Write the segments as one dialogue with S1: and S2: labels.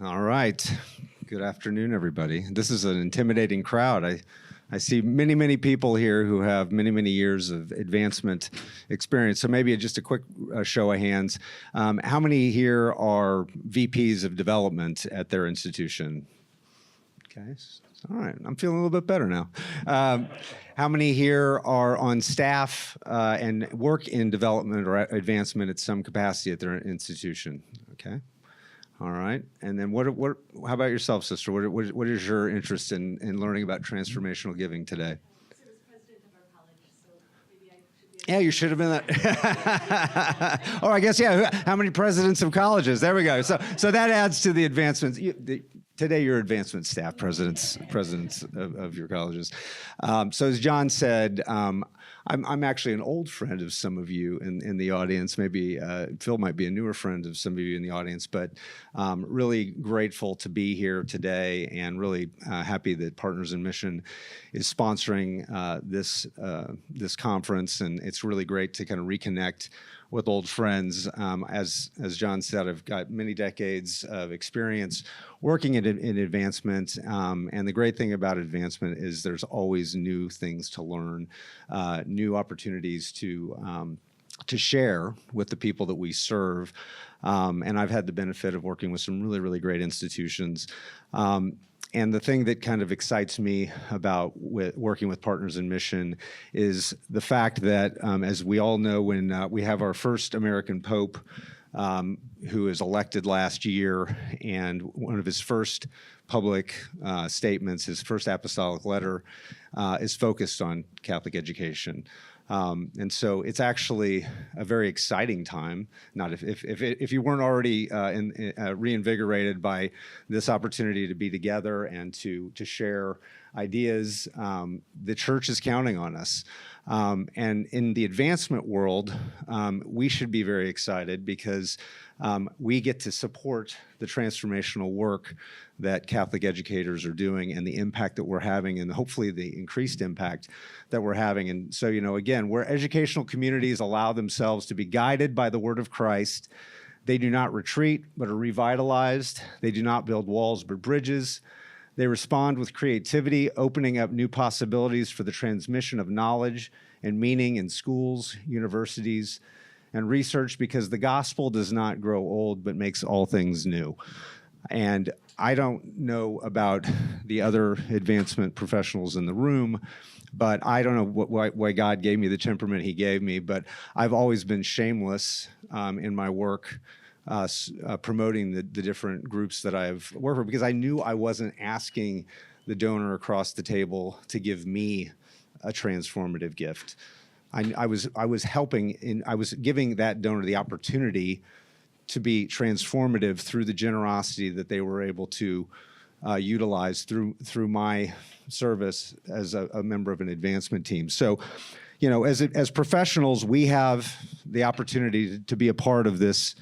S1: All right. Good afternoon, everybody. This is an intimidating crowd. I see many, many people here who have many, many years of advancement experience. So maybe just a quick show of hands. How many here are VPs of development at their institution? Okay. All right. I'm feeling a little bit better now. How many here are on staff and work in development or advancement at some capacity at their institution? Okay. All right. And then how about yourself, sister? What is your interest in learning about transformational giving today?
S2: I was president of our college, so maybe I should be.
S1: Yeah, you should have been that. Oh, I guess, yeah. How many presidents of colleges? There we go. So that adds to the advancements. Today, you're advancement staff presidents of your colleges. So as John said, I'm actually an old friend of some of you in the audience. Maybe Phil might be a newer friend of some of you in the audience, but really grateful to be here today and really happy that Partners in Mission is sponsoring this conference. And it's really great to kind of reconnect with old friends. As John said, I've got many decades of experience working in advancement. And the great thing about advancement is there's always new things to learn, new opportunities to share with the people that we serve. And I've had the benefit of working with some really, really great institutions. And the thing that kind of excites me about working with Partners in Mission is the fact that, as we all know, when we have our first American Pope, who was elected last year, and one of his first public statements, his first apostolic letter, is focused on Catholic education. And so it's actually a very exciting time. Not if you weren't already reinvigorated by this opportunity to be together and to share ideas, the church is counting on us. And in the advancement world, we should be very excited because we get to support the transformational work that Catholic educators are doing and the impact that we're having and hopefully the increased impact that we're having. And so, again, where educational communities allow themselves to be guided by the word of Christ, they do not retreat, but are revitalized. They do not build walls, but bridges. They respond with creativity, opening up new possibilities for the transmission of knowledge and meaning in schools, universities, and research, because the gospel does not grow old, but makes all things new. And I don't know about the other advancement professionals in the room, but I don't know why God gave me the temperament he gave me, but I've always been shameless in my work promoting the different groups that I've worked for, because I knew I wasn't asking the donor across the table to give me a transformative gift. I was helping, I was giving that donor the opportunity to be transformative through the generosity that they were able to utilize through my service as a member of an advancement team. So, as professionals, we have the opportunity to be a part of this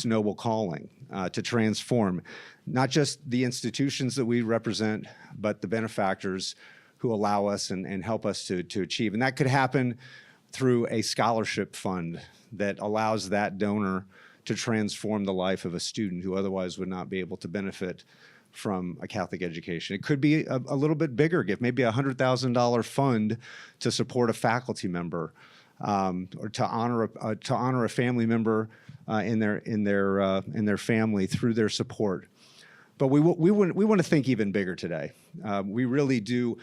S1: noble calling, to transform not just the institutions that we represent, but the benefactors who allow us and help us to achieve. And that could happen through a scholarship fund that allows that donor to transform the life of a student who otherwise would not be able to benefit from a Catholic education. It could be a little bit bigger gift, maybe a $100,000 fund to support a faculty member, or to honor a family member in their family through their support. But we want to think even bigger today. We really do.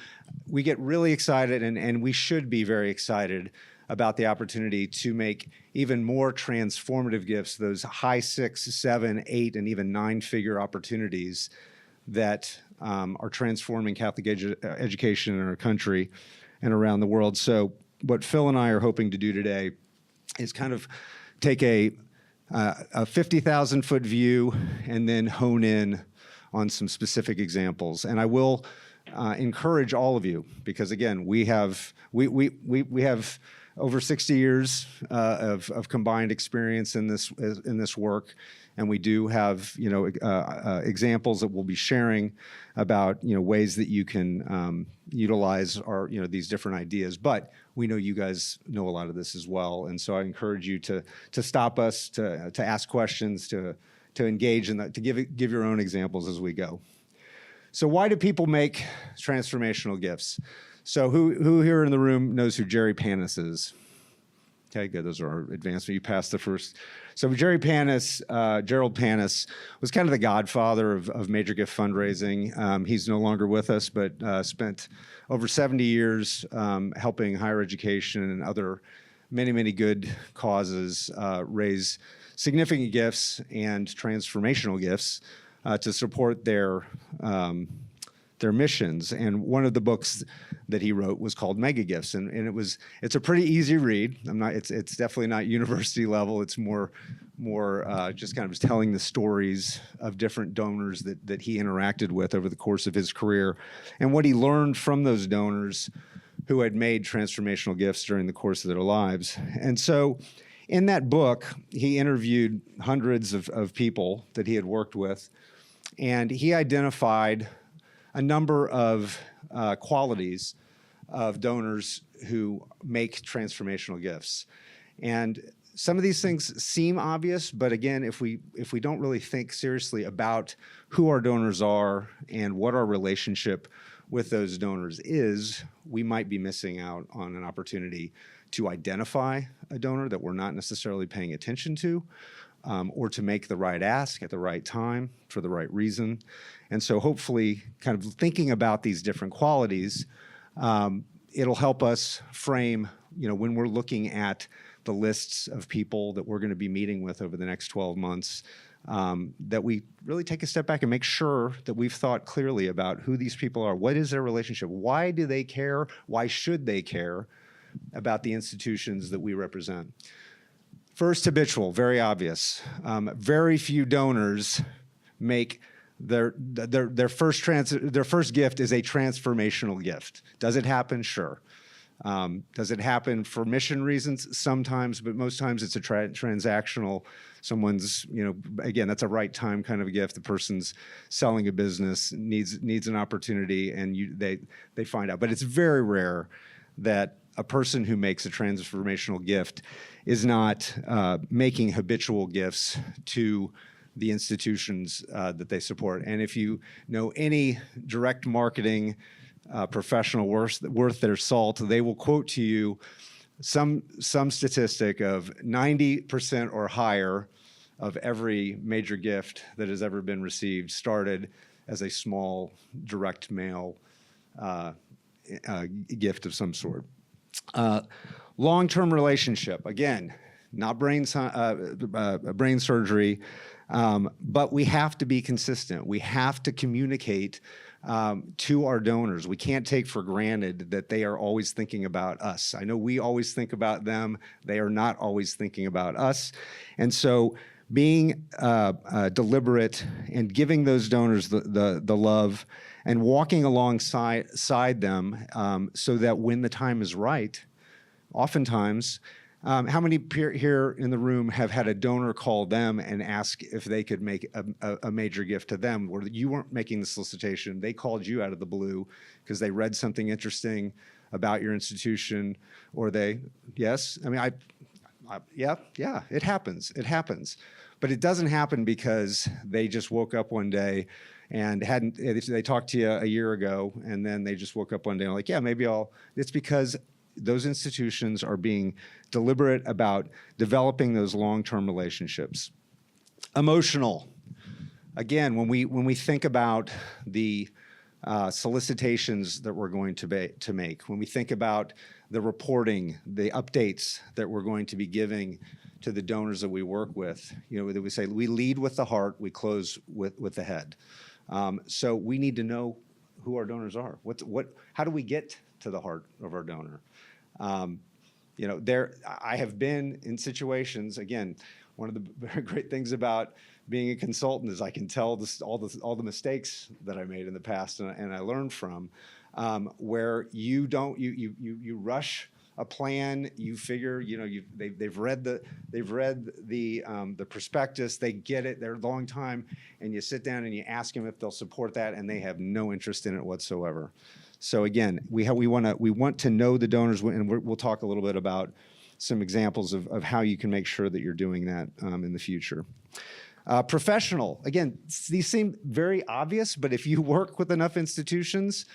S1: We get really excited, and we should be very excited about the opportunity to make even more transformative gifts, those high 6, 7, 8, and even 9-figure opportunities that are transforming Catholic education in our country and around the world. So what Phil and I are hoping to do today is kind of take a 50,000-foot view and then hone in on some specific examples. And I will encourage all of you, because again, we have over 60 years of combined experience in this work, and we do have examples that we'll be sharing about ways that you can utilize these different ideas. But we know you guys know a lot of this as well, and so I encourage you to stop us, to ask questions, to to engage in that, to give your own examples as we go. So why do people make transformational gifts? So who here in the room knows who Jerry Panis is? Okay, good. Those are our advancement. You passed the first. So Gerald Panis was kind of the godfather of major gift fundraising. He's no longer with us, but spent over 70 years helping higher education and other many good causes raise significant gifts and transformational gifts to support their missions. And one of the books that he wrote was called Mega Gifts, and it's a pretty easy read. It's definitely not university level. It's more just kind of telling the stories of different donors that he interacted with over the course of his career, and what he learned from those donors who had made transformational gifts during the course of their lives. And so in that book, he interviewed hundreds of people that he had worked with, and he identified a number of qualities of donors who make transformational gifts. And some of these things seem obvious, but again, if we don't really think seriously about who our donors are and what our relationship with those donors is, we might be missing out on an opportunity to identify a donor that we're not necessarily paying attention to, or to make the right ask at the right time for the right reason. And so hopefully kind of thinking about these different qualities, it'll help us frame, when we're looking at the lists of people that we're going to be meeting with over the next 12 months, that we really take a step back and make sure that we've thought clearly about who these people are. What is their relationship? Why do they care? Why should they care about the institutions that we represent? First, habitual, very obvious. Very few donors make their first gift is a transformational gift. Does it happen? Sure. Does it happen for mission reasons? Sometimes, but most times it's a transactional. Someone's, again, that's a right time kind of a gift. The person's selling a business, needs an opportunity, and they find out. But it's very rare that a person who makes a transformational gift is not making habitual gifts to the institutions that they support. And if you know any direct marketing professional worth their salt, they will quote to you some statistic of 90% or higher of every major gift that has ever been received started as a small direct mail gift of some sort. Long-term relationship, again, not brain surgery, but we have to be consistent. We have to communicate to our donors. We can't take for granted that they are always thinking about us. I know we always think about them. They are not always thinking about us. And so being deliberate and giving those donors the love and walking alongside them so that when the time is right, oftentimes, how many here in the room have had a donor call them and ask if they could make a major gift to them, where you weren't making the solicitation, they called you out of the blue because they read something interesting about your institution, or yes? I mean, yeah, it happens. It happens. But it doesn't happen because they just woke up one day and they talked to you a year ago, and then they just woke up one day and like, yeah, maybe it's because those institutions are being deliberate about developing those long-term relationships. Emotional. Again, when we think about the solicitations that we're going to make, when we think about the reporting, the updates that we're going to be giving to the donors that we work with, that we say we lead with the heart, we close with the head. So we need to know who our donors are. How do we get to the heart of our donor? I have been in situations. Again, one of the very great things about being a consultant is I can tell all the mistakes that I made in the past and I learned from, where you rush a plan. You figure, they've read the prospectus, they get it, they're a long time, and you sit down and you ask them if they'll support that, and they have no interest in it whatsoever. So again, we want to know the donors, and we'll talk a little bit about some examples of how you can make sure that you're doing that in the future. Professional, again, these seem very obvious, but if you work with enough institutions,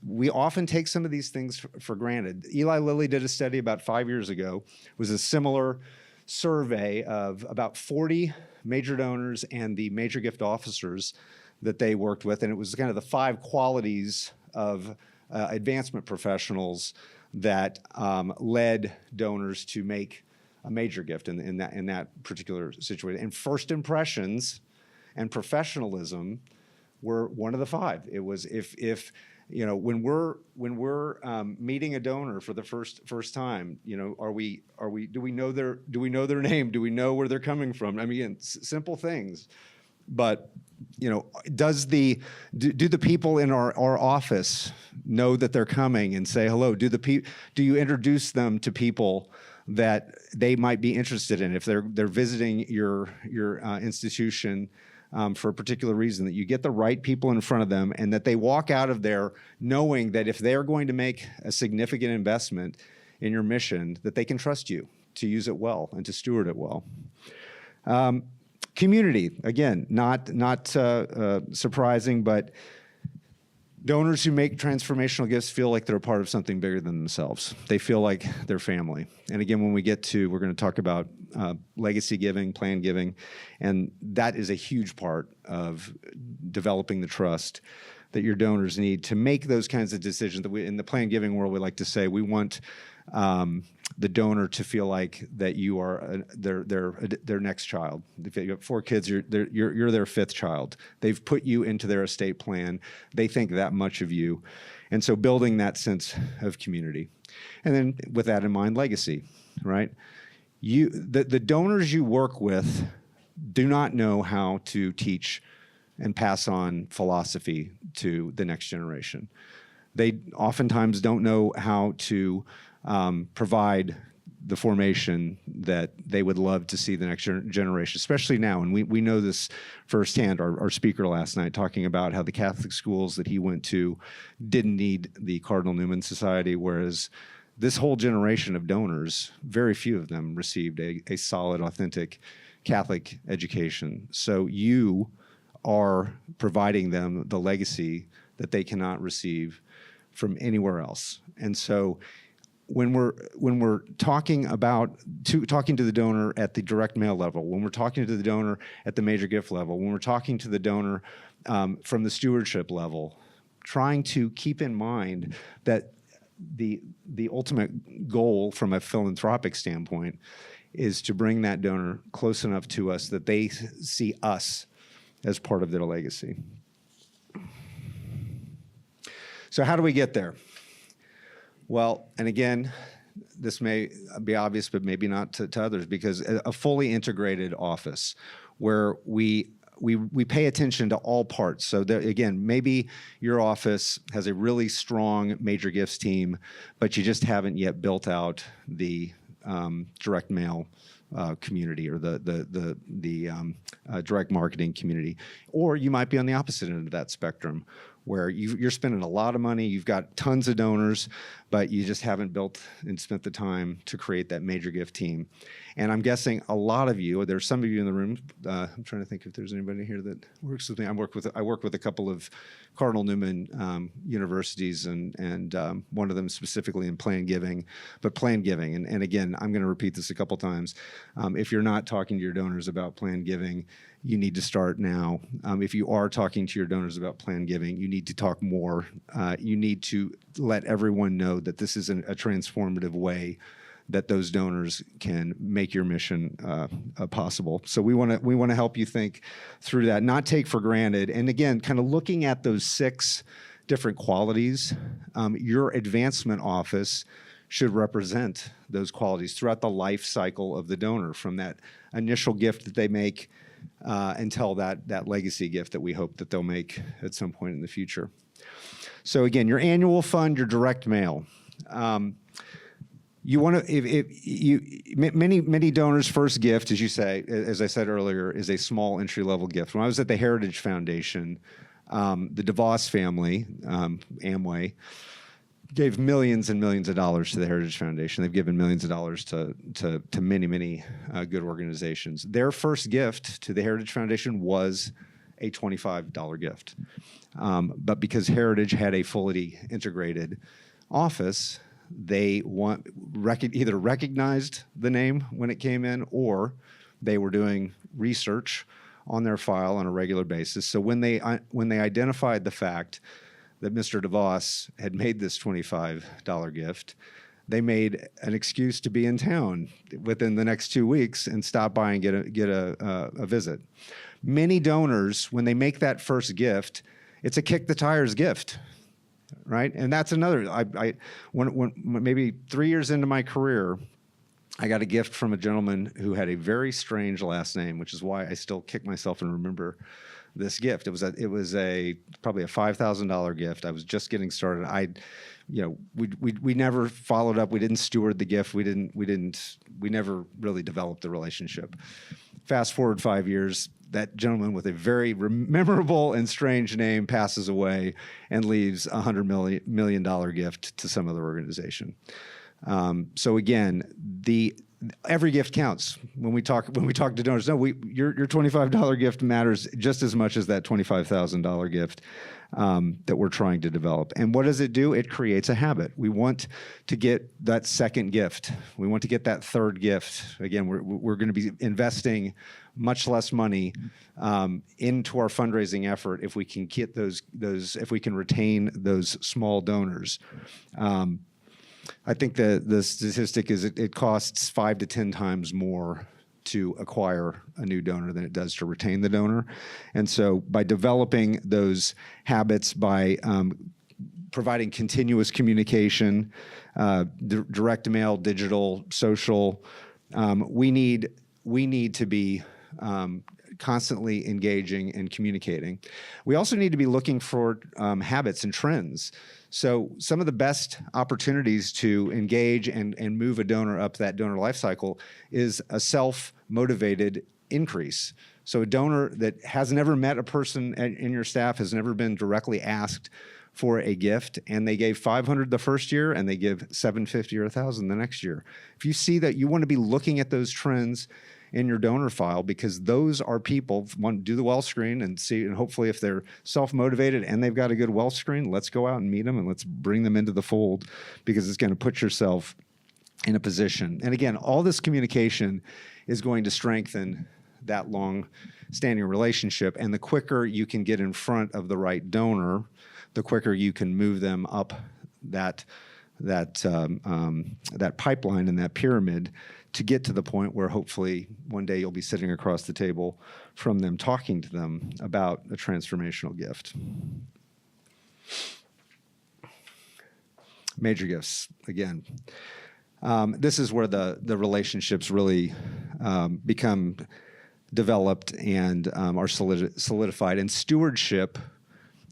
S1: we often take some of these things for granted. Eli Lilly did a study about 5 years ago. It was a similar survey of about 40 major donors and the major gift officers that they worked with, and it was kind of the 5 qualities of advancement professionals that led donors to make a major gift in that particular situation. And first impressions and professionalism were one of the 5. It was if you know, when we're meeting a donor for the first time, you know, do we know their name? Do we know where they're coming from? I mean, again, simple things. But, you know, do the people in our office know that they're coming and say hello? Do you introduce them to people that they might be interested in if they're visiting your institution for a particular reason, that you get the right people in front of them and that they walk out of there knowing that if they're going to make a significant investment in your mission, that they can trust you to use it well and to steward it well. Community, again, not surprising, but donors who make transformational gifts feel like they're a part of something bigger than themselves. They feel like they're family. And again, when we get to, we're going to talk about legacy giving, plan giving, and that is a huge part of developing the trust that your donors need to make those kinds of decisions. That in the plan giving world, we like to say we want the donor to feel like that you are their next child. If you have 4 kids, you're their 5th child. They've put you into their estate plan. They think that much of you. And so building that sense of community. And then with that in mind, legacy, right? The donors you work with do not know how to teach and pass on philosophy to the next generation. They oftentimes don't know how to provide the formation that they would love to see the next generation, especially now. And we know this firsthand. Our speaker last night talking about how the Catholic schools that he went to didn't need the Cardinal Newman Society, whereas this whole generation of donors, very few of them received a solid, authentic Catholic education. So you are providing them the legacy that they cannot receive from anywhere else. And so when we're talking to the donor at the direct mail level, when we're talking to the donor at the major gift level, when we're talking to the donor from the stewardship level, trying to keep in mind that the ultimate goal from a philanthropic standpoint is to bring that donor close enough to us that they see us as part of their legacy. So how do we get there? Well, and again, this may be obvious, but maybe not to others, because a fully integrated office where we pay attention to all parts. So there, again, maybe your office has a really strong major gifts team, but you just haven't yet built out the direct mail community or the direct marketing community. Or you might be on the opposite end of that spectrum, where you're spending a lot of money, you've got tons of donors, but you just haven't built and spent the time to create that major gift team. And I'm guessing a lot of you, there's some of you in the room, I'm trying to think if there's anybody here that works with me. I work with a couple of Cardinal Newman universities, and one of them specifically in plan giving, but plan giving. And again, I'm going to repeat this a couple times. If you're not talking to your donors about plan giving, you need to start now. If you are talking to your donors about plan giving, you need to talk more. You need to let everyone know that this is a transformative way that those donors can make your mission possible. So we want to help you think through that, not take for granted. And again, kind of looking at those 6 different qualities, your advancement office should represent those qualities throughout the life cycle of the donor, from that initial gift that they make until that legacy gift that we hope that they'll make at some point in the future. So again, your annual fund, your direct mail. You want to, many donors' first gift, as you say, as I said earlier, is a small entry-level gift. When I was at the Heritage Foundation, the DeVos family, Amway, gave millions and millions of dollars to the Heritage Foundation. They've given millions of dollars to many good organizations. Their first gift to the Heritage Foundation was a $25 gift. But because Heritage had a fully integrated office, they either recognized the name when it came in, or they were doing research on their file on a regular basis. So when they identified the fact that Mr. DeVos had made this $25 gift, they made an excuse to be in town within the next 2 weeks and stop by and get a visit. Many donors, when they make that first gift, it's a kick the tires gift, right? And that's another. When maybe 3 years into my career, I got a gift from a gentleman who had a very strange last name, which is why I still kick myself and remember this gift. It was probably a $5,000 gift. I was just getting started. We never followed up. We didn't steward the gift. We never really developed the relationship. Fast forward 5 years, that gentleman with a very memorable and strange name passes away and leaves a $100 million gift to some other organization. So again, every gift counts. When we talk to donors, your $25 gift matters just as much as that $25,000 gift that we're trying to develop. And what does it do? It creates a habit. We want to get that second gift. We want to get that third gift. Again, we're going to be investing much less money into our fundraising effort if we can get if we can retain those small donors. I think the statistic is it costs 5 to 10 times more to acquire a new donor than it does to retain the donor. And so by developing those habits, by providing continuous communication, direct mail, digital, social, we need to be constantly engaging and communicating. We also need to be looking for habits and trends. So some of the best opportunities to engage and move a donor up that donor life cycle is a self-motivated increase. So a donor that has never met a person in your staff, has never been directly asked for a gift, and they gave $500 the first year and they give $750 or $1,000 the next year. If you see that, you want to be looking at those trends in your donor file, because those are people want to do the well screen and see, and hopefully if they're self-motivated and they've got a good well screen, let's go out and meet them and let's bring them into the fold, because it's going to put yourself in a position. And again, all this communication is going to strengthen that long-standing relationship, and the quicker you can get in front of the right donor, the quicker you can move them up that pipeline and that pyramid to get to the point where hopefully one day you'll be sitting across the table from them, talking to them about a transformational gift. Major gifts, again. This is where the relationships really become developed and are solidified. And stewardship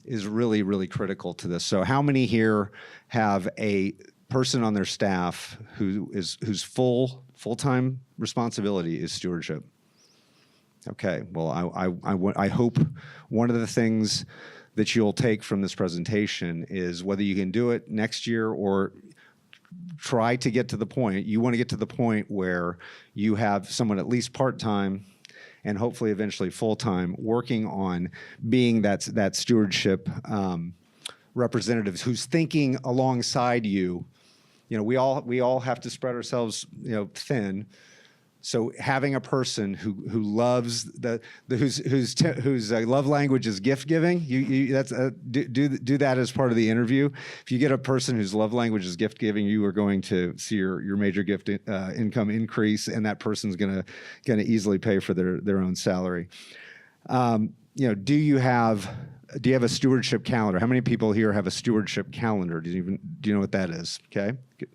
S1: is really, really critical to this. So how many here have a person on their staff whose full-time responsibility is stewardship? Okay, well, I hope one of the things that you'll take from this presentation is whether you can do it next year or try to get to the point, you want to get to the point where you have someone at least part-time and hopefully eventually full-time working on being that stewardship representative who's thinking alongside you. You know, we all have to spread ourselves, thin. So having a person who loves whose love language is gift giving, do that as part of the interview. If you get a person whose love language is gift giving, you are going to see your major gift income increase, and that person's gonna easily pay for their own salary. Do you have a stewardship calendar? How many people here have a stewardship calendar? Do you know what that is? Okay. Good.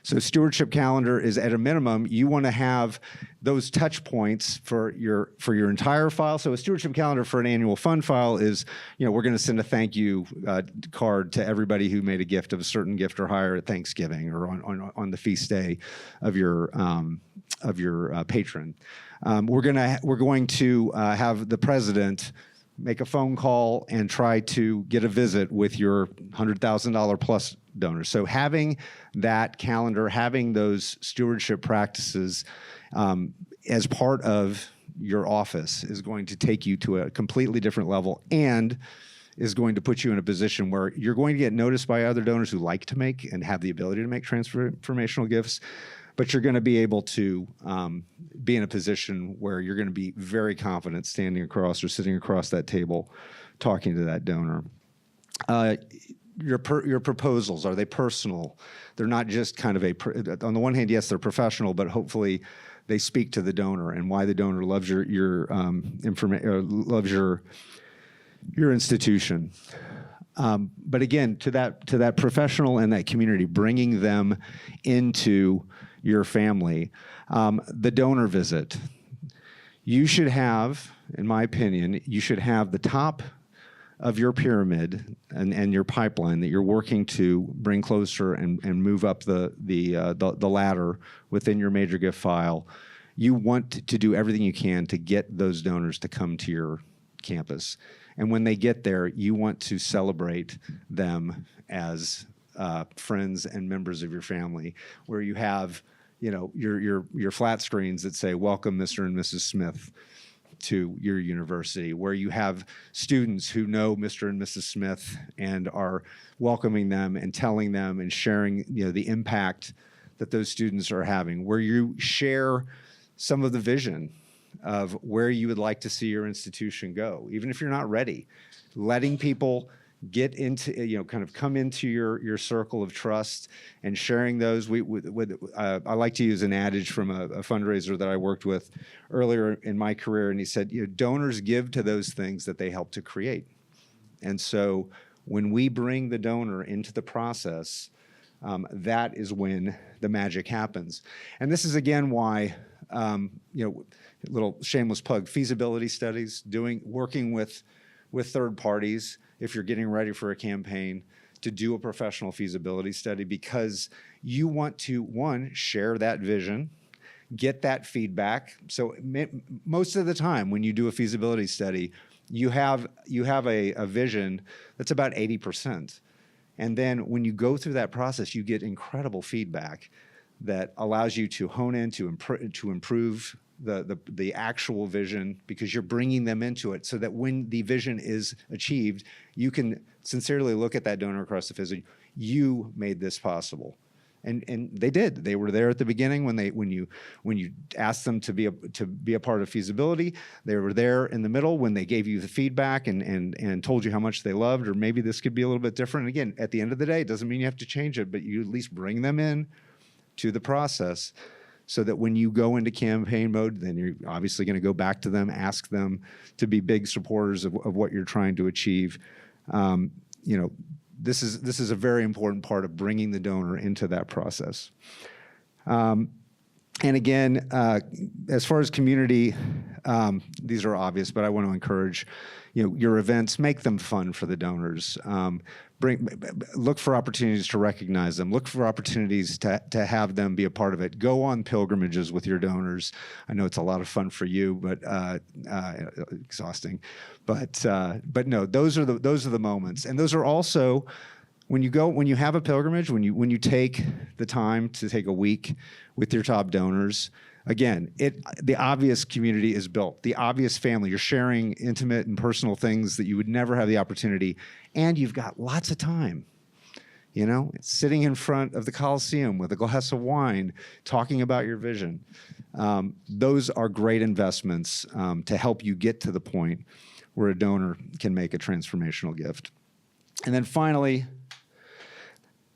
S1: So stewardship calendar is, at a minimum, you want to have those touch points for your entire file. So a stewardship calendar for an annual fund file is, we're going to send a thank you card to everybody who made a gift of a certain gift or higher at Thanksgiving or on the feast day of your patron. We're going to have the president make a phone call and try to get a visit with your $100,000 plus donors. So having that calendar, having those stewardship practices as part of your office is going to take you to a completely different level and is going to put you in a position where you're going to get noticed by other donors who like to make and have the ability to make transformational gifts, but you're going to be able to be in a position where you're going to be very confident standing across or sitting across that table talking to that donor. Your proposals, are they personal? They're not just kind of on the one hand, yes, they're professional, but hopefully they speak to the donor and why the donor loves your loves your institution. But again, to that professional and that community, bringing them into your family, the donor visit. You should have, in my opinion, you should have the top of your pyramid and your pipeline that you're working to bring closer and move up the ladder within your major gift file. You want to do everything you can to get those donors to come to your campus. And when they get there, you want to celebrate them as friends and members of your family, where you have, your flat screens that say, "Welcome, Mr. and Mrs. Smith, to your university," where you have students who know Mr. and Mrs. Smith and are welcoming them and telling them and sharing, the impact that those students are having, where you share some of the vision of where you would like to see your institution go, even if you're not ready, letting people get into, kind of come into your circle of trust and sharing those. I like to use an adage from a fundraiser that I worked with earlier in my career, and he said, donors give to those things that they help to create. And so when we bring the donor into the process, that is when the magic happens. And this is again why, little shameless plug, feasibility studies, working with third parties if you're getting ready for a campaign to do a professional feasibility study, because you want to, one, share that vision, get that feedback. So most of the time when you do a feasibility study, you have a vision that's about 80%. And then when you go through that process, you get incredible feedback that allows you to hone in, to improve the actual vision, because you're bringing them into it, so that when the vision is achieved, you can sincerely look at that donor across the vision. You made this possible. And they did. They were there at the beginning when you asked them to be a part of feasibility. They were there in the middle when they gave you the feedback and told you how much they loved, or maybe this could be a little bit different. Again, at the end of the day, it doesn't mean you have to change it, but you at least bring them in to the process, so that when you go into campaign mode, then you're obviously going to go back to them, ask them to be big supporters of what you're trying to achieve. This is a very important part of bringing the donor into that process. And again, as far as community, these are obvious, but I want to encourage, your events, make them fun for the donors. Look for opportunities to recognize them. Look for opportunities to have them be a part of it. Go on pilgrimages with your donors. I know it's a lot of fun for you, but exhausting. But no, those are the moments, and those are also when you have a pilgrimage, when you take the time to take a week with your top donors. Again, the obvious community is built, the obvious family. You're sharing intimate and personal things that you would never have the opportunity, and you've got lots of time. Sitting in front of the Coliseum with a glass of wine, talking about your vision. Those are great investments to help you get to the point where a donor can make a transformational gift. And then finally,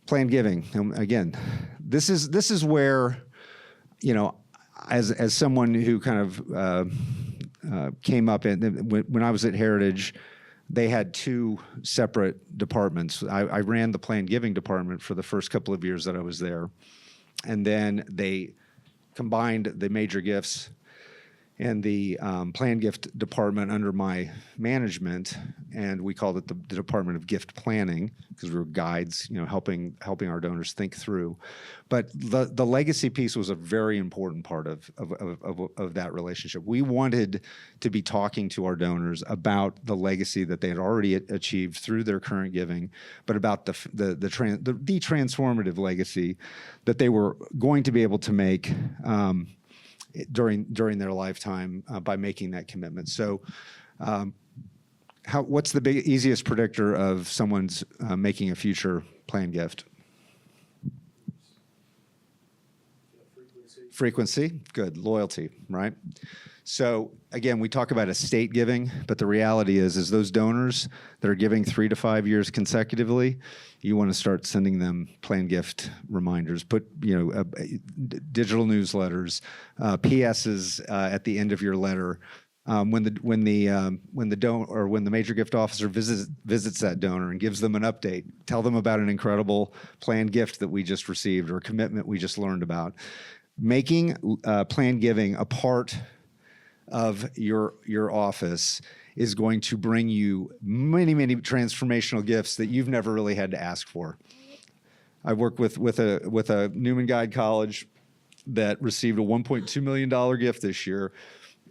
S1: planned giving. Again, this is where, as someone who kind of came up when I was at Heritage, they had two separate departments. I ran the planned giving department for the first couple of years that I was there, and then they combined the major gifts and the plan gift department under my management, and we called it the Department of Gift Planning because we were guides, helping our donors think through. But the legacy piece was a very important part of that relationship. We wanted to be talking to our donors about the legacy that they had already achieved through their current giving, but about the transformative legacy that they were going to be able to make during their lifetime by making that commitment. So what's the easiest predictor of someone's making a future plan gift? Frequency, good. Loyalty, right? So again, we talk about estate giving, but the reality is those donors that are giving 3 to 5 years consecutively, you want to start sending them plan gift reminders. Put digital newsletters, PSs at the end of your letter. When the major gift officer visits that donor and gives them an update, tell them about an incredible planned gift that we just received or a commitment we just learned about. Making planned giving a part of your office is going to bring you many, many transformational gifts that you've never really had to ask for. I worked with a Newman Guide College that received a $1.2 million gift this year,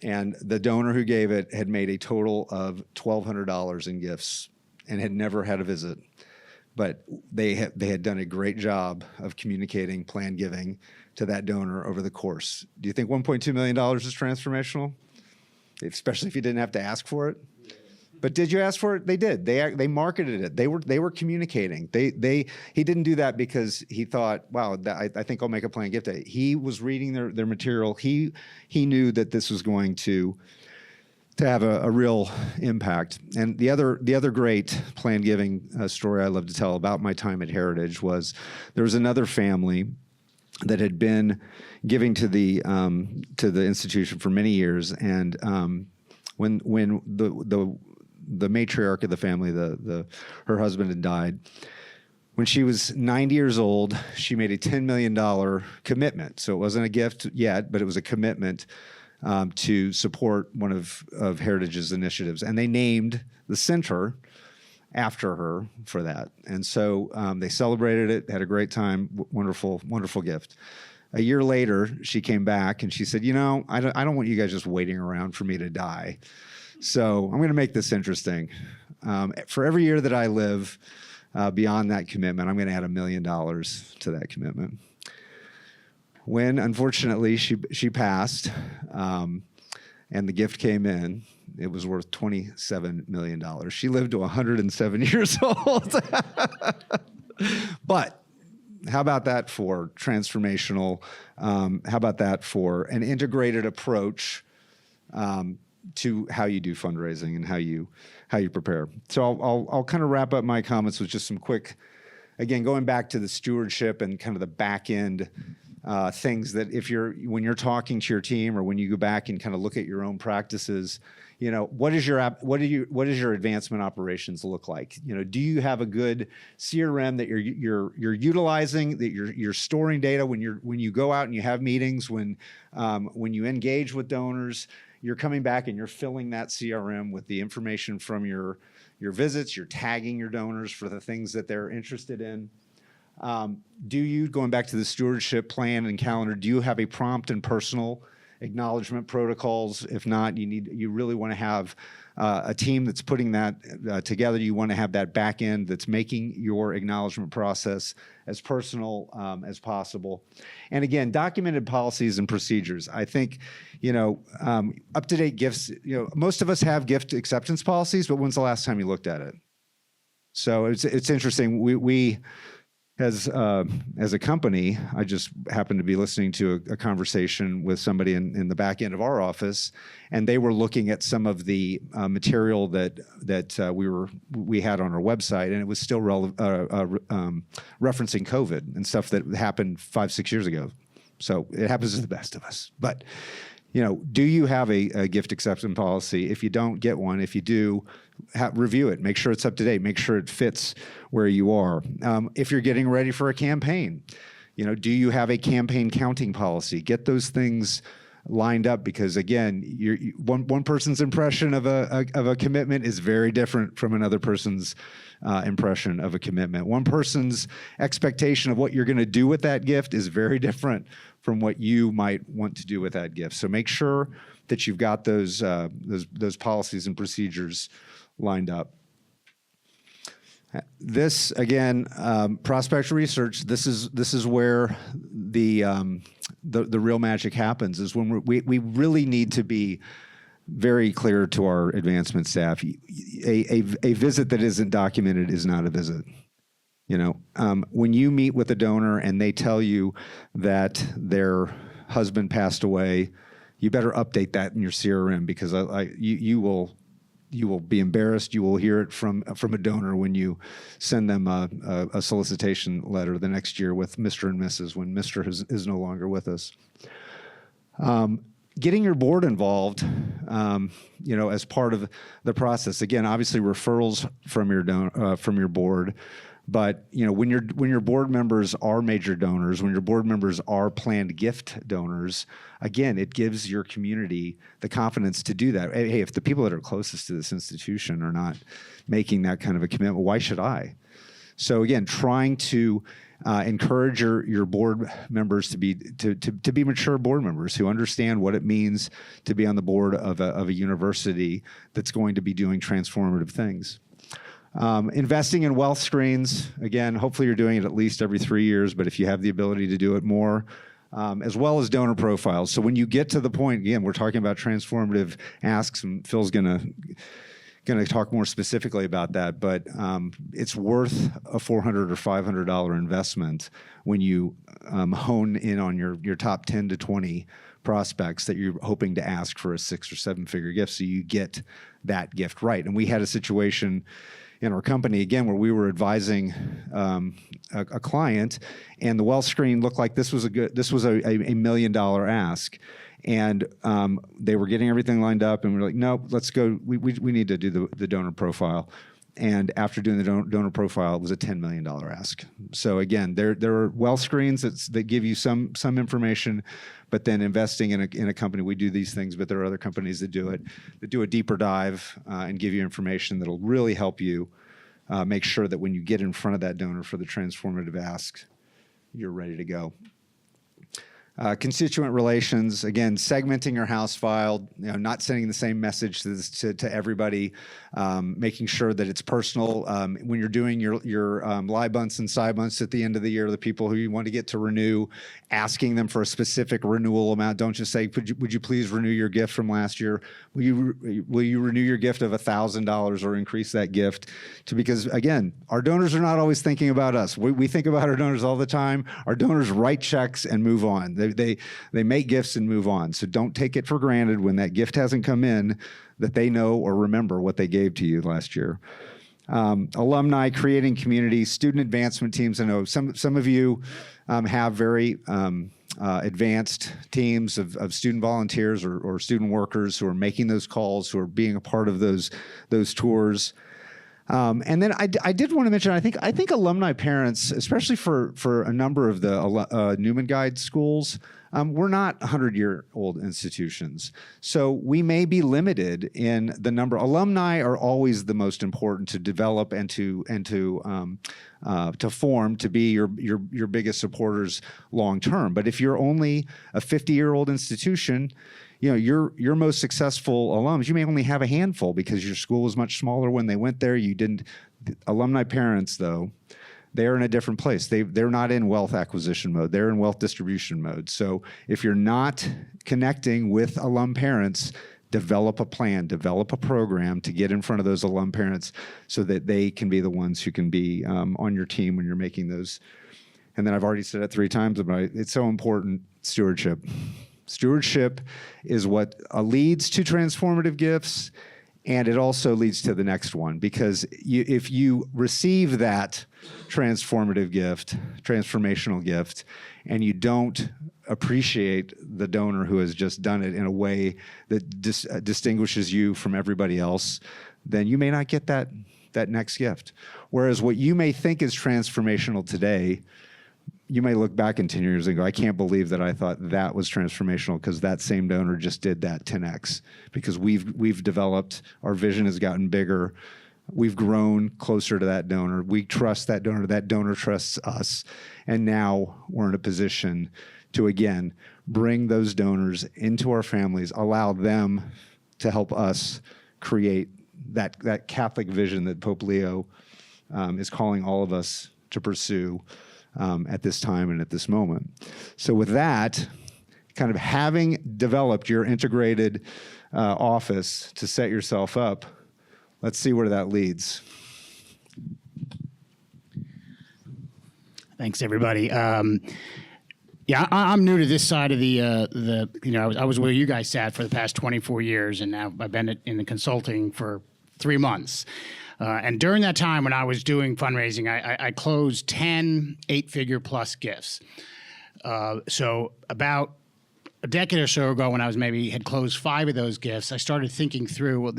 S1: and the donor who gave it had made a total of $1,200 in gifts and had never had a visit. But they had done a great job of communicating planned giving to that donor over the course. Do you think $1.2 million is transformational? Especially if you didn't have to ask for it. But did you ask for it? They did. They marketed it. They were communicating. He didn't do that because he thought, wow, I think I'll make a planned gift. He was reading their material. He knew that this was going to have a real impact. And the other great planned giving story I love to tell about my time at Heritage was there was another family that had been giving to the institution for many years, and when the matriarch of the family, her husband had died. When she was 90 years old, she made a $10 million commitment. So it wasn't a gift yet, but it was a commitment to support one of Heritage's initiatives, and they named the center after her for that. And so they celebrated it, had a great time, wonderful, wonderful gift. A year later, she came back and she said, I don't want you guys just waiting around for me to die. So I'm going to make this interesting. For every year that I live beyond that commitment, I'm going to add $1 million to that commitment. When, unfortunately, she passed and the gift came in, it was worth $27 million. She lived to 107 years old. But how about that for transformational? How about that for an integrated approach to how you do fundraising and how you prepare? So I'll kind of wrap up my comments with just some quick, again, going back to the stewardship and kind of the back end things that when you're talking to your team or when you go back and kind of look at your own practices, what does your advancement operations look like? Do you have a good CRM that you're utilizing, that you're storing data when you go out and you have meetings, when you engage with donors, you're coming back and you're filling that CRM with the information from your visits, you're tagging your donors for the things that they're interested in. Going back to the stewardship plan and calendar, do you have a prompt and personal acknowledgement protocols? If not, you really want to have a team that's putting that together. You want to have that back end that's making your acknowledgement process as personal as possible. And again, documented policies and procedures. I think, up-to-date gifts, most of us have gift acceptance policies, but when's the last time you looked at it? So it's interesting. We as a company, I just happened to be listening to a conversation with somebody in the back end of our office, and they were looking at some of the material that we had on our website, and it was still referencing COVID and stuff that happened 5-6 years ago. So it happens to the best of us. But do you have a gift acceptance policy? If you don't, get one. If you do, review it. Make sure it's up to date. Make sure it fits where you are. If you're getting ready for a campaign, do you have a campaign counting policy? Get those things lined up, because again, one person's impression of a commitment is very different from another person's impression of a commitment. One person's expectation of what you're going to do with that gift is very different from what you might want to do with that gift. So make sure that you've got those policies and procedures lined up. This again, prospect research. This is where the real magic happens. Is when we really need to be very clear to our advancement staff. A visit that isn't documented is not a visit. When you meet with a donor and they tell you that their husband passed away, you better update that in your CRM, because you will be embarrassed. You will hear it from a donor when you send them a solicitation letter the next year with Mr. and Mrs. when Mr. is no longer with us. Getting your board involved, as part of the process. Again, obviously referrals from your board. But when your board members are major donors, when your board members are planned gift donors, again, it gives your community the confidence to do that. Hey, if the people that are closest to this institution are not making that kind of a commitment, why should I? So again, trying to encourage your board members to be mature board members who understand what it means to be on the board of a university that's going to be doing transformative things. Investing in wealth screens, again, hopefully you're doing it at least every 3 years, but if you have the ability to do it more, as well as donor profiles. So when you get to the point, again, we're talking about transformative asks, and Phil's gonna talk more specifically about that, but it's worth a $400 or $500 investment when you hone in on your top 10 to 20 prospects that you're hoping to ask for a 6 or 7 figure gift, so you get that gift right. And we had a situation in our company, again, where we were advising a client, and the wealth screen looked like this was a $1 million ask. And they were getting everything lined up, and we were like, no, let's go. We need to do the donor profile. And after doing the donor profile, it was a $10 million ask. So again, there are wealth screens that give you some information, but then investing in a company, we do these things, but there are other companies that do a deeper dive and give you information that'll really help you make sure that when you get in front of that donor for the transformative ask, you're ready to go. Constituent relations, again, segmenting your house file, not sending the same message to everybody, making sure that it's personal. When you're doing your lie bunts and side bunts at the end of the year, the people who you want to get to renew, asking them for a specific renewal amount. Don't just say, would you please renew your gift from last year? Will you renew your gift of $1,000 or increase that gift? Because again, our donors are not always thinking about us. We think about our donors all the time. Our donors write checks and move on. They make gifts and move on. So don't take it for granted when that gift hasn't come in that they know or remember what they gave to you last year. Alumni, creating community, student advancement teams. I know some of you have very advanced teams of student volunteers or student workers who are making those calls, who are being a part of those tours. And then I did want to mention, I think alumni parents, especially for a number of the Newman Guide schools, we're not 100-year-old institutions. So we may be limited in the number. Alumni are always the most important to develop and to form to be your biggest supporters long term. But if you're only a 50-year-old institution, your most successful alums, you may only have a handful because your school was much smaller when they went there. You didn't. Alumni parents, though, they're in a different place. They're not in wealth acquisition mode. They're in wealth distribution mode. So if you're not connecting with alum parents, develop a plan, develop a program to get in front of those alum parents so that they can be the ones who can be on your team when you're making those. And then I've already said it 3 times, but it's so important, stewardship. Stewardship is what leads to transformative gifts, and it also leads to the next one, because if you receive that transformative gift, transformational gift, and you don't appreciate the donor who has just done it in a way that distinguishes you from everybody else, then you may not get that next gift. Whereas what you may think is transformational today you may look back in 10 years and go, I can't believe that I thought that was transformational, because that same donor just did that 10x, because we've developed, our vision has gotten bigger. We've grown closer to that donor. We trust that donor trusts us. And now we're in a position to, again, bring those donors into our families, allow them to help us create that Catholic vision that Pope Leo is calling all of us to pursue at this time and at this moment. So with that, kind of having developed your integrated office to set yourself up, let's see where that leads.
S3: Thanks, everybody. Yeah, I'm new to this side of the I was where you guys sat for the past 24 years, and now I've been in the consulting for 3 months. And during that time when I was doing fundraising, I closed 10 eight-figure plus gifts. So about a decade or so ago, when I was had closed 5 of those gifts, I started thinking through, well,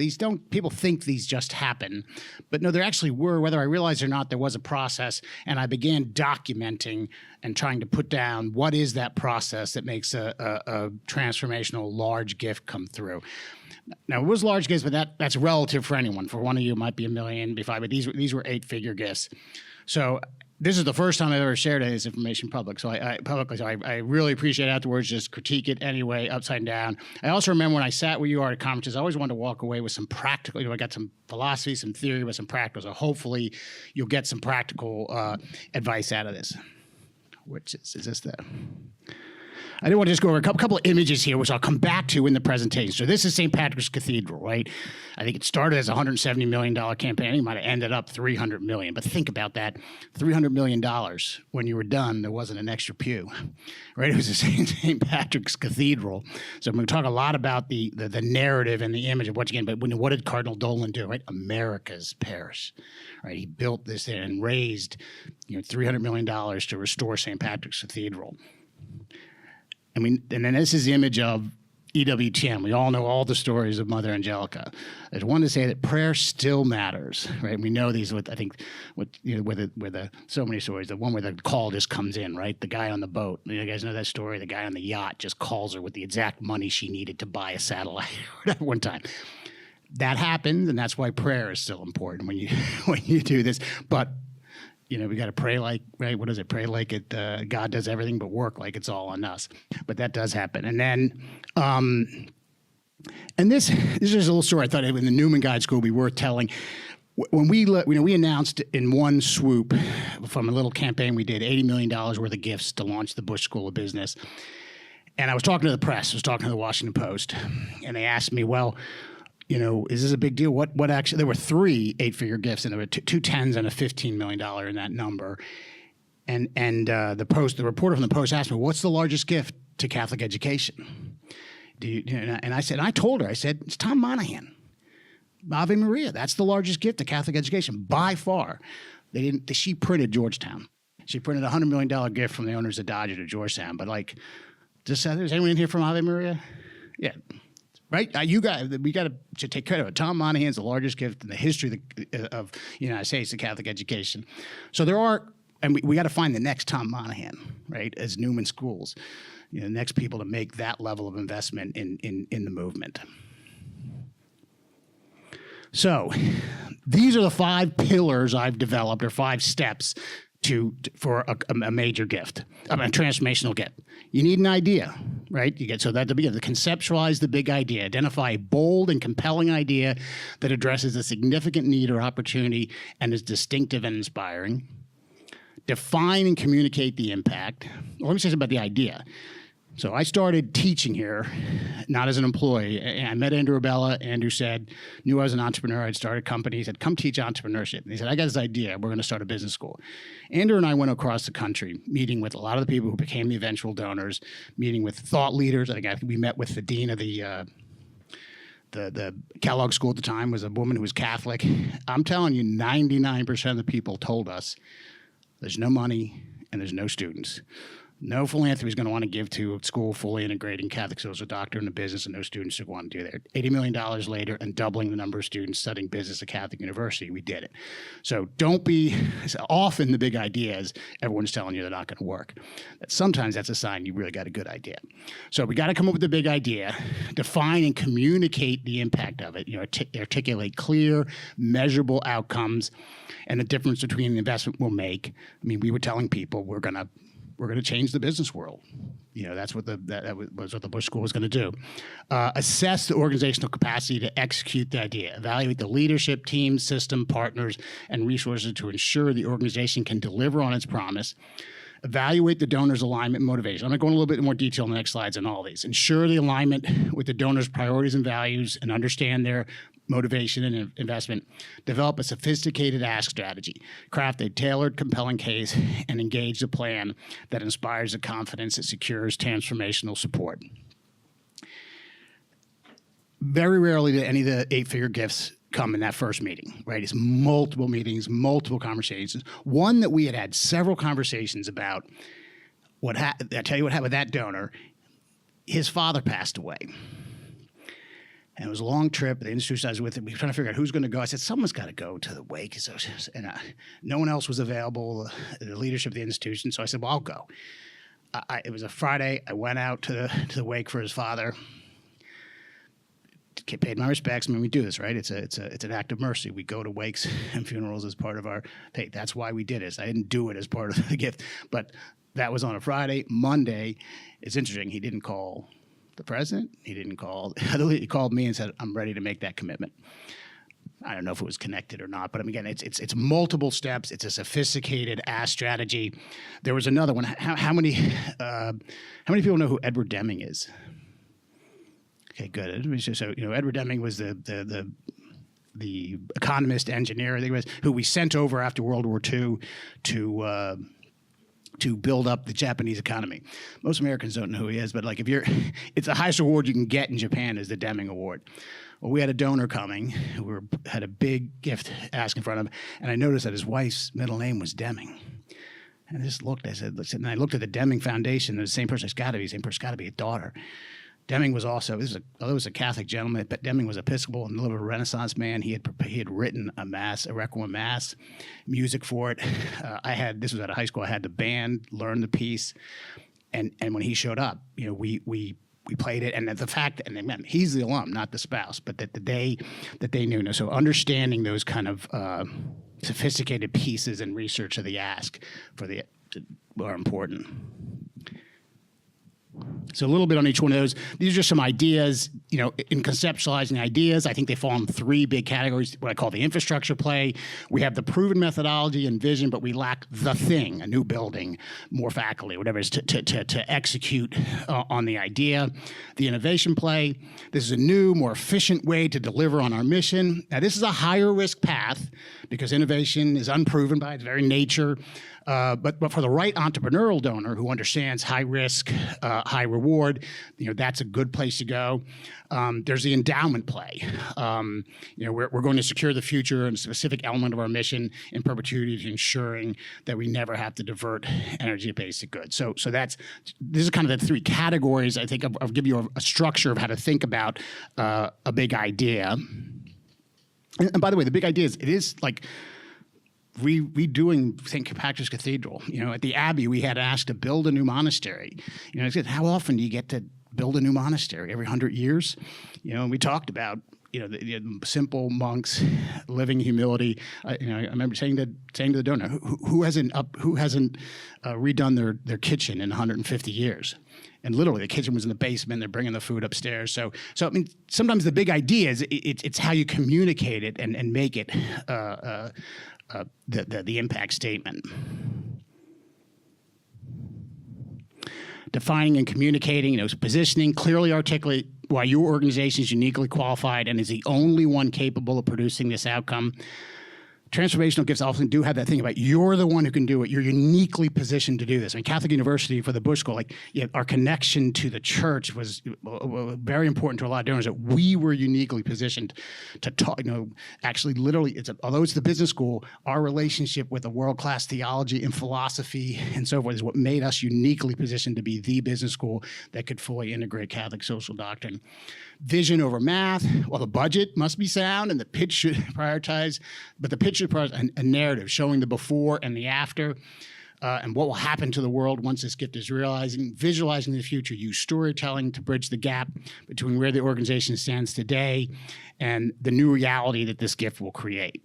S3: people think these just happen, but no, there actually were, whether I realized or not, there was a process, and I began documenting and trying to put down what is that process that makes a transformational large gift come through. Now, it was large gifts, but that's relative for anyone. For one of you, it might be $1 million, be $5 million, but these were 8-figure gifts. So this is the first time I've ever shared any of this information publicly. So I really appreciate afterwards, just critique it anyway, upside and down. I also remember when I sat where you are at conferences, I always wanted to walk away with some practical, I got some philosophy, some theory, but some practical. So hopefully you'll get some practical advice out of this. Which is this the... I didn't want to just go over a couple of images here, which I'll come back to in the presentation. So this is St. Patrick's Cathedral, right? I think it started as a $170 million campaign. It might have ended up $300 million. But think about that, $300 million. When you were done, there wasn't an extra pew, right? It was the St. Patrick's Cathedral. So I'm going to talk a lot about the narrative and the image of what what did Cardinal Dolan do, right? America's parish, right? He built this and raised $300 million to restore St. Patrick's Cathedral. And then this is the image of EWTN. We all know all the stories of Mother Angelica. There's one to say that prayer still matters, right? We know these with so many stories. The one where the call just comes in, right? The guy on the boat. You guys know that story. The guy on the yacht just calls her with the exact money she needed to buy a satellite at one time. That happens, and that's why prayer is still important when you do this. But we got to pray like, right? What is it? Pray like it. God does everything, but work like it's all on us. But that does happen. And then, and this is a little story I thought in the Newman Guide School would be worth telling. When we announced in one swoop from a little campaign we did, $80 million worth of gifts to launch the Bush School of Business. And I was talking to the press. I was talking to the Washington Post, and they asked me, well, is this a big deal? What actually, there were 3 8-figure gifts, and there were 2 10s and a $15 million in that number. And the reporter from the Post asked me, what's the largest gift to Catholic education? And I told her, it's Tom Monahan. Ave Maria, that's the largest gift to Catholic education by far. She printed Georgetown. She printed a $100 million gift from the owners of Dodger to Georgetown. But is anyone in here from Ave Maria? Yeah. Right? You guys, we got to take credit of it. Tom Monahan's the largest gift in the history of the United States to Catholic education. So there are, and we got to find the next Tom Monahan, right, as Newman Schools, next people to make that level of investment in the movement. So these are the 5 pillars I've developed, or 5 steps for a major gift, a transformational gift. You need an idea, right? So that to begin, to conceptualize the big idea, identify a bold and compelling idea that addresses a significant need or opportunity and is distinctive and inspiring. Define and communicate the impact. Well, let me say something about the idea. So I started teaching here, not as an employee. I met Andrew Abella. Andrew knew I was an entrepreneur. I'd started a company. He said, come teach entrepreneurship. And he said, I got this idea. We're going to start a business school. Andrew and I went across the country, meeting with a lot of the people who became the eventual donors, meeting with thought leaders. I think we met with the dean of the Kellogg School at the time, was a woman who was Catholic. I'm telling you, 99% of the people told us there's no money and there's no students. No philanthropy is going to want to give to a school fully integrating Catholic social doctrine and business, and no students are going to do that. $80 million later and doubling the number of students studying business at Catholic University, we did it. So don't be, often the big ideas, everyone's telling you they're not going to work. Sometimes that's a sign you really got a good idea. So we got to come up with a big idea, define and communicate the impact of it, articulate clear, measurable outcomes and the difference between the investment we'll make. I mean, we were telling people we're going to change the business world. That's what that was what the Bush School was going to do. Assess the organizational capacity to execute the idea. Evaluate the leadership, team, system, partners, and resources to ensure the organization can deliver on its promise. Evaluate the donor's alignment and motivation. I'm going to go into a little bit more detail in the next slides on all these. Ensure the alignment with the donor's priorities and values and understand their motivation and investment. Develop a sophisticated ask strategy. Craft a tailored, compelling case and engage a plan that inspires the confidence that secures transformational support. Very rarely do any of the 8-figure gifts come in that first meeting, right? It's multiple meetings, multiple conversations. One that we had several conversations about. I tell you what happened with that donor. His father passed away. And it was a long trip. The institution I was with, we were trying to figure out who's going to go. I said, someone's got to go to the wake. And no one else was available, the leadership of the institution. So I said, well, I'll go. It was a Friday. I went out to the wake for his father. Paid my respects. I mean, we do this, right? It's an act of mercy. We go to wakes and funerals as part of our pay. That's why we did it. I didn't do it as part of the gift. But that was on a Friday. Monday, it's interesting. He didn't call the president. He didn't call. He called me and said, "I'm ready to make that commitment." I don't know if it was connected or not, but again, it's multiple steps. It's a sophisticated ask strategy. There was another one. How many people know who Edward Deming is? Okay, good. So Edward Deming was the economist, engineer, I think it was, who we sent over after World War II to build up the Japanese economy. Most Americans don't know who he is, but it's the highest award you can get in Japan is the Deming Award. Well, we had a donor coming who had a big gift ask in front of him, and I noticed that his wife's middle name was Deming. And I just looked, and I looked at the Deming Foundation, and the same person, it's got to be a daughter. Deming was also, although he was a Catholic gentleman, but Deming was Episcopal and a little bit of a Renaissance man. He had written a Requiem Mass, music for it. This was at a high school. I had the band learn the piece, and when he showed up, we played it. And the fact, and again, he's the alum, not the spouse, but that they knew. So understanding those kind of sophisticated pieces and research of the ask are important. So a little bit on each one of those. These are just some ideas, in conceptualizing ideas. I think they fall in 3 big categories, what I call the infrastructure play. We have the proven methodology and vision, but we lack the thing, a new building, more faculty, whatever it is, to execute on the idea. The innovation play, this is a new, more efficient way to deliver on our mission. Now, this is a higher risk path because innovation is unproven by its very nature. But for the right entrepreneurial donor who understands high risk, high reward, that's a good place to go. There's the endowment play. We're going to secure the future and a specific element of our mission in perpetuity to ensuring that we never have to divert energy to basic goods. So this is kind of the 3 categories. I think I'll give you a structure of how to think about a big idea. And by the way, the big idea is like redoing St. Patrick's Cathedral. At the Abbey, we had asked to build a new monastery. I said, how often do you get to build a new monastery? Every 100 years? And we talked about, the simple monks living humility. I remember saying to the donor, who hasn't redone their kitchen in 150 years? And literally, the kitchen was in the basement. They're bringing the food upstairs. So I mean, sometimes the big idea is it's how you communicate it and make it the impact statement. Defining and communicating, positioning, clearly articulate why your organization is uniquely qualified and is the only one capable of producing this outcome. Transformational gifts often do have that thing about you're the one who can do it. You're uniquely positioned to do this. I mean, Catholic University for the Bush School, our connection to the church was very important to a lot of donors. That we were uniquely positioned to talk. Actually, literally, although it's the business school, our relationship with the world-class theology and philosophy and so forth is what made us uniquely positioned to be the business school that could fully integrate Catholic social doctrine. Vision over math. Well, the budget must be sound, and the pitch should prioritize, but the pitch should prioritize a narrative showing the before and the after, and what will happen to the world once this gift is realizing. Visualizing the future. Use storytelling to bridge the gap between where the organization stands today and the new reality that this gift will create.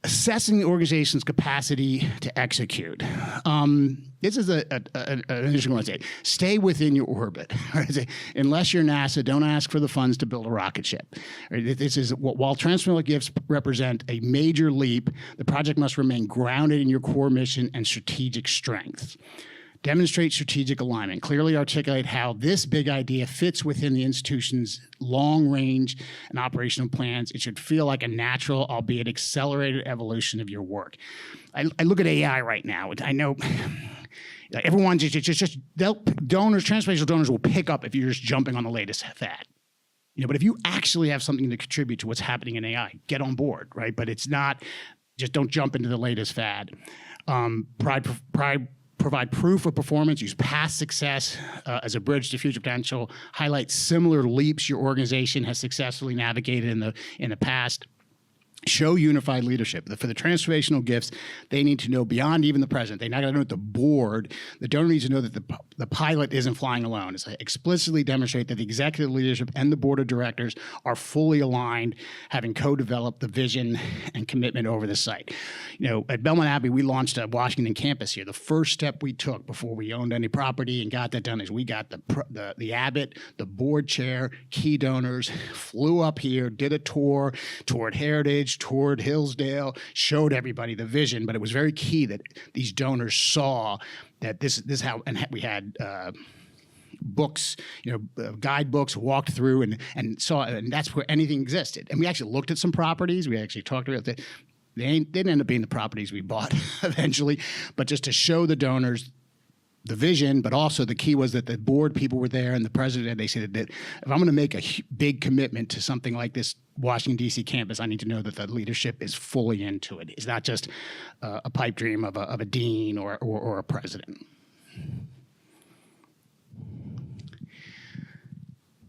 S3: Assessing the organization's capacity to execute. This is an interesting one to say. Stay within your orbit. Unless you're NASA, don't ask for the funds to build a rocket ship. This is while transformational gifts represent a major leap, the project must remain grounded in your core mission and strategic strengths. Demonstrate strategic alignment. Clearly articulate how this big idea fits within the institution's long-range and operational plans. It should feel like a natural, albeit accelerated evolution of your work. I look at AI right now. I know everyone transformational donors will pick up if you're just jumping on the latest fad. But if you actually have something to contribute to what's happening in AI, get on board, right? But it's not just don't jump into the latest fad. Provide proof of performance, use past success as a bridge to future potential, highlight similar leaps your organization has successfully navigated in the past. Show unified leadership. For the transformational gifts, they need to know beyond even the president. They're not going to know at the board. The donor needs to know that the pilot isn't flying alone. It's explicitly demonstrate that the executive leadership and the board of directors are fully aligned, having co-developed the vision and commitment over the site. At Belmont Abbey, we launched a Washington campus here. The first step we took before we owned any property and got that done is we got the abbot, the board chair, key donors, flew up here, did a tour, toured Heritage, toured Hillsdale, showed everybody the vision, but it was very key that these donors saw that this how, and we had books, guidebooks, walked through and saw, and that's where anything existed. And we actually looked at some properties. We actually talked about that. They didn't end up being the properties we bought eventually, but just to show the donors the vision, but also the key was that the board people were there and the president, they said that if I'm going to make a big commitment to something like this Washington, D.C. campus, I need to know that the leadership is fully into it. It's not just a pipe dream of a dean or a president.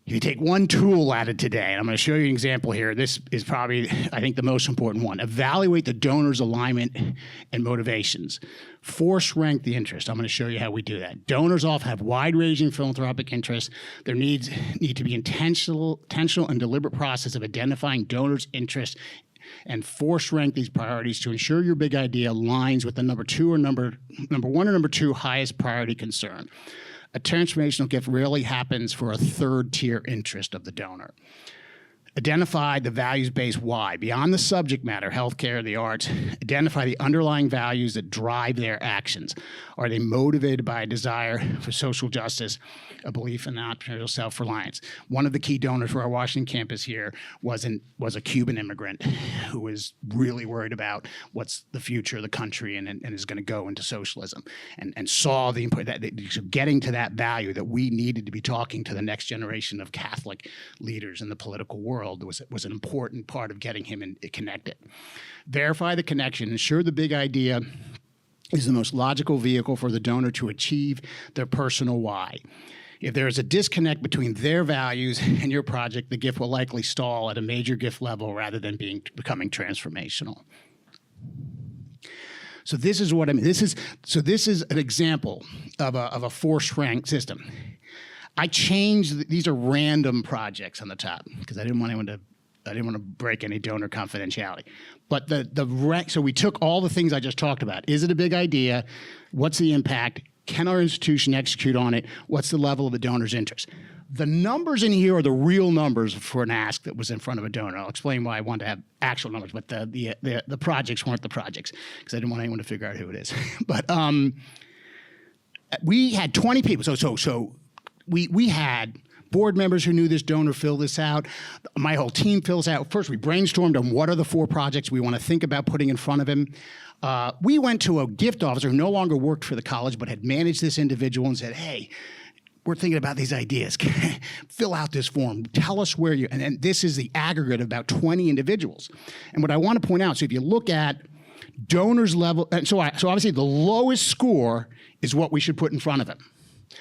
S3: If you take one tool added today, and I'm going to show you an example here. This is probably, I think, the most important one. Evaluate the donor's alignment and motivations. Force rank the interest. I'm going to show you how we do that. Donors often have wide-ranging philanthropic interests. There needs to be intentional and deliberate process of identifying donors' interests and force rank these priorities to ensure your big idea aligns with the number one or number two highest priority concern. A transformational gift rarely happens for a third-tier interest of the donor. Identify the values-based why. Beyond the subject matter, healthcare, the arts, identify the underlying values that drive their actions. Are they motivated by a desire for social justice, a belief in entrepreneurial self-reliance? One of the key donors for our Washington campus here was a Cuban immigrant who was really worried about what's the future of the country and is going to go into socialism, and saw the input that getting to that value that we needed to be talking to the next generation of Catholic leaders in the political world was an important part of getting him connected. Verify the connection. Ensure the big idea is the most logical vehicle for the donor to achieve their personal why. If there is a disconnect between their values and your project, the gift will likely stall at a major gift level rather than becoming transformational. So this is what I mean. This is an example of a force rank system. I changed, these are random projects on the top because I didn't want to break any donor confidentiality. But so we took all the things I just talked about. Is it a big idea? What's the impact? Can our institution execute on it? What's the level of the donor's interest? The numbers in here are the real numbers for an ask that was in front of a donor. I'll explain why I wanted to have actual numbers, but the projects weren't the projects because I didn't want anyone to figure out who it is. But we had 20 people. So we had board members who knew this donor fill this out. My whole team fills out. First, we brainstormed on what are the 4 projects we want to think about putting in front of him. We went to a gift officer who no longer worked for the college but had managed this individual and said, hey, we're thinking about these ideas. Fill out this form. Tell us where you, and this is the aggregate of about 20 individuals. And what I want to point out, so if you look at donors level, and so obviously the lowest score is what we should put in front of him.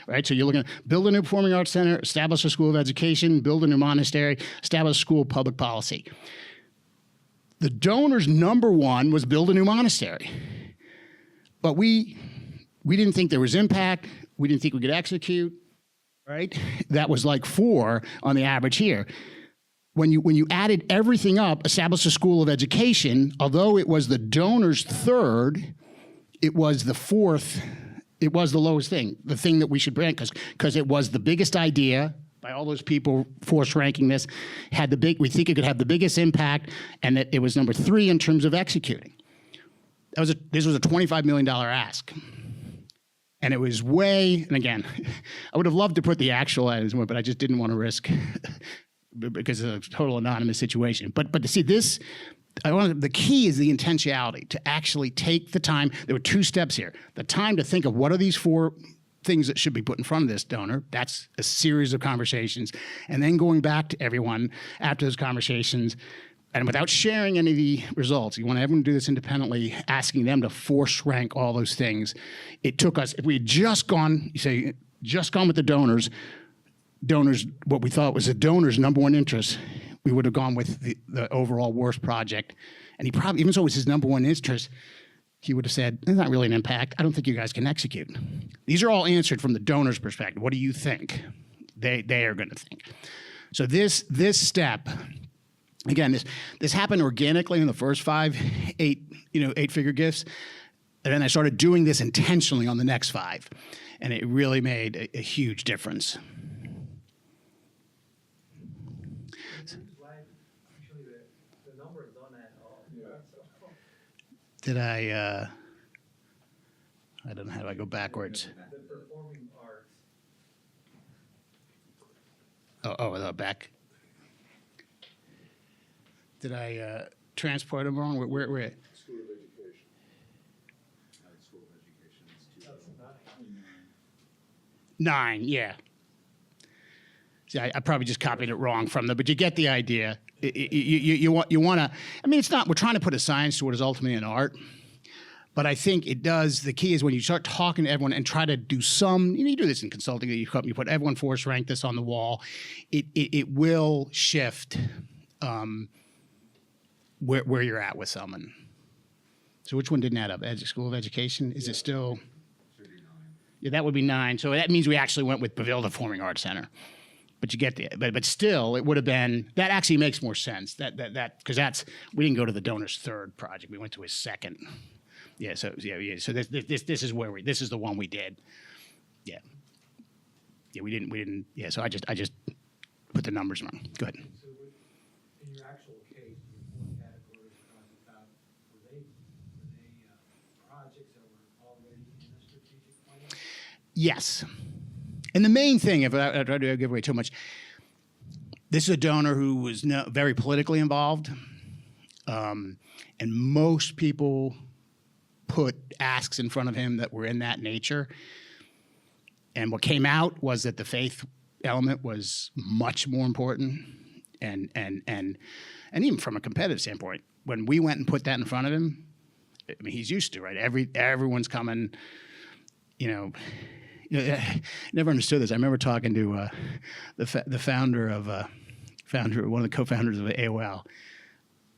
S3: Right, so you're looking at build a new performing arts center, establish a school of education, build a new monastery, establish a school of public policy. The donor's number 1 was build a new monastery. But we didn't think there was impact. We didn't think we could execute, right? That was like 4 on the average here. When you added everything up, establish a school of education, although it was the donor's 3rd, it was the 4th. It was the lowest thing, the thing that we should rank, because it was the biggest idea by all those people force ranking this, we think it could have the biggest impact, and that it was number 3 in terms of executing. This was a $25 million ask. And it was and again, I would have loved to put the actual items more, but I just didn't want to risk because of a total anonymous situation. But to see this, the key is the intentionality, to actually take the time. There were 2 steps here. The time to think of what are these 4 things that should be put in front of this donor. That's a series of conversations. And then going back to everyone after those conversations, and without sharing any of the results, you want everyone to do this independently, asking them to force rank all those things. It took us, if we had just gone with the donors, what we thought was the donor's number 1 interest, we would have gone with the overall worst project. And he probably, even though it was his number 1 interest, he would have said, there's not really an impact. I don't think you guys can execute. These are all answered from the donor's perspective. What do you think? They are going to think. So this step, again, this happened organically in the first 8-figure gifts. And then I started doing this intentionally on the next 5. And it really made a huge difference. Did I don't know, how do I go backwards?
S4: The performing arts.
S3: Back. Did I transport them wrong? Where?
S5: School of Education. School of Education is
S3: 9, yeah. See, I probably just copied it wrong but you get the idea. You want to, I mean, it's not, we're trying to put a science to what is ultimately an art, but I think it does, the key is when you start talking to everyone and try to do you do this in consulting, you put everyone force rank this on the wall, it will shift where you're at with someone. So which one didn't add up? School of Education, is it still?
S5: 39.
S3: Yeah, that would be 9. So that means we actually went with Pavilion Performing Arts Center. But you get the, but still, it would have been, that actually makes more sense. Because we didn't go to the donor's 3rd project. We went to his 2nd. Yeah. So So this is where this is the one we did. Yeah. Yeah. We didn't. Yeah. So I just put the numbers wrong. Go ahead.
S4: So in your actual case, your 4 categories you talked about, were they projects that were already in a strategic plan?
S3: Yes. And the main thing, if I try to give away too much, this is a donor who was very politically involved, and most people put asks in front of him that were in that nature. And what came out was that the faith element was much more important, and even from a competitive standpoint, when we went and put that in front of him, I mean, he's used to, right? Everyone's coming, never understood this. I remember talking to the founder, one of the co-founders of AOL,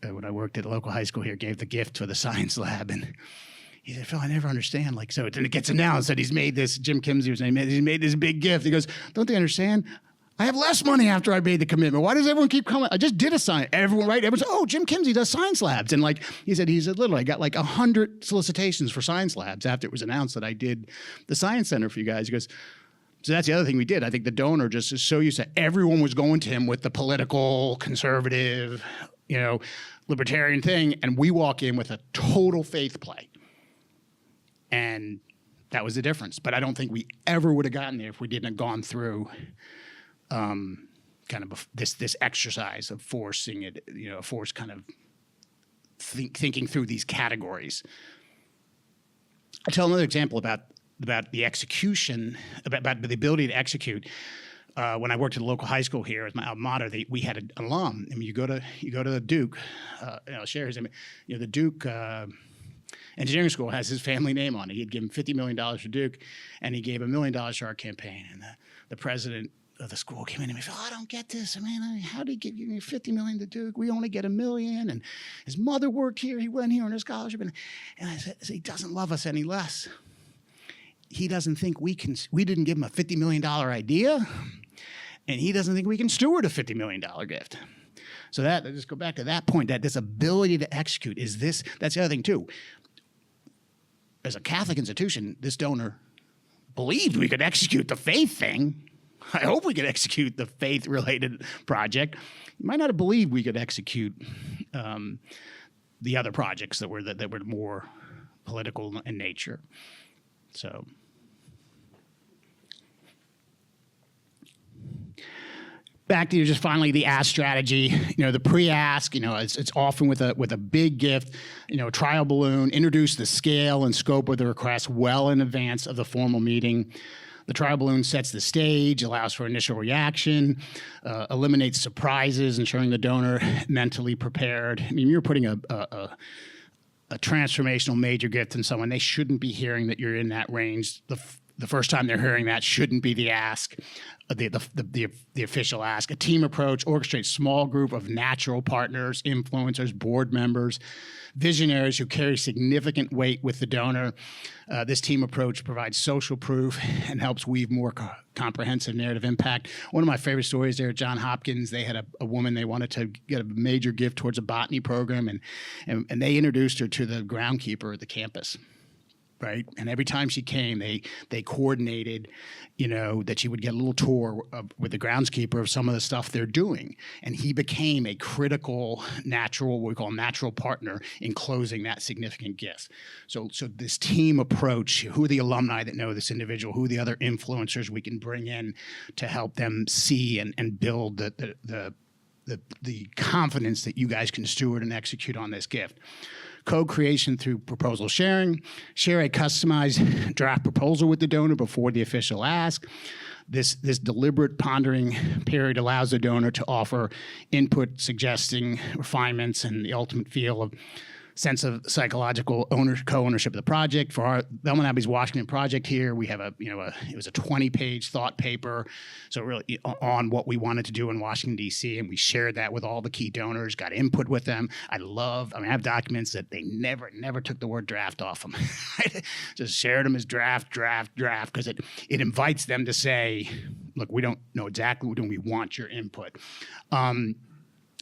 S3: when I worked at a local high school here, gave the gift for the science lab, and he said, "Phil, I never understand." Like, so it gets announced that he's made this. Jim Kimsey was saying, he's made this big gift. He goes, "Don't they understand? I have less money after I made the commitment. Why does everyone keep coming? I just did a science." Everyone, right? Everyone's, "Oh, Jim Kimsey does science labs." And like he said, literally, I got like 100 solicitations for science labs after it was announced that I did the science center for you guys. He goes, so that's the other thing we did. I think the donor just is so used to everyone was going to him with the political, conservative, libertarian thing. And we walk in with a total faith play. And that was the difference. But I don't think we ever would have gotten there if we didn't have gone through kind of this exercise of forcing it, force kind of thinking through these categories. I tell another example about the execution, about the ability to execute. When I worked at a local high school here as my alma mater, we had an alum. I mean, you go to the Duke, share his name. The Duke Engineering School has his family name on it. He had given $50 million to Duke, and he gave $1 million to our campaign. And the president of the school came in and he said, "Oh, I don't get this. I mean, how did he give you $50 million to Duke? We only get $1 million. And his mother worked here. He went here on a scholarship." And I said, "He doesn't love us any less. He doesn't think we didn't give him a $50 million idea, and he doesn't think we can steward a $50 million gift." So I just go back to that point, that this ability to execute that's the other thing too. As a Catholic institution, this donor believed we could execute the faith thing. I hope we could execute the faith-related project. You might not have believed we could execute the other projects that were more political in nature. So, back to just finally the ask strategy. The pre-ask. It's often with a big gift. A trial balloon. Introduce the scale and scope of the request well in advance of the formal meeting. The trial balloon sets the stage, allows for initial reaction, eliminates surprises, ensuring the donor mentally prepared. I mean, you're putting a transformational major gift in someone, they shouldn't be hearing that you're in that range. The first time they're hearing that shouldn't be the ask, the official ask. A team approach orchestrates small group of natural partners, influencers, board members, visionaries who carry significant weight with the donor. This team approach provides social proof and helps weave more comprehensive narrative impact. One of my favorite stories there at Johns Hopkins, they had a woman, they wanted to get a major gift towards a botany program, and they introduced her to the groundskeeper at the campus. Right, and every time she came, they coordinated, that she would get a little tour with the groundskeeper of some of the stuff they're doing, and he became a critical what we call natural partner in closing that significant gift. So this team approach: who are the alumni that know this individual? Who are the other influencers we can bring in to help them see and build the confidence that you guys can steward and execute on this gift. Co-creation through proposal sharing. Share a customized draft proposal with the donor before the official ask. This deliberate pondering period allows the donor to offer input, suggesting refinements and the ultimate feel of sense of psychological co-ownership of the project. For our Belmont Abbey's Washington project here, we have it was a 20-page thought paper, so really on what we wanted to do in Washington, D.C., and we shared that with all the key donors, got input with them. I have documents that they never took the word draft off them. Just shared them as draft, because it invites them to say, look, we don't know exactly what we're doing, we want your input.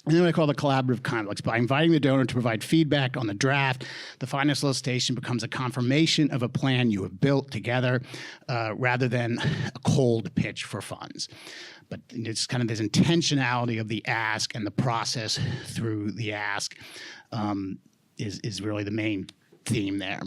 S3: And then what I call the collaborative conflicts. By inviting the donor to provide feedback on the draft, the final solicitation becomes a confirmation of a plan you have built together rather than a cold pitch for funds. But it's kind of this intentionality of the ask and the process through the ask is really the main theme there.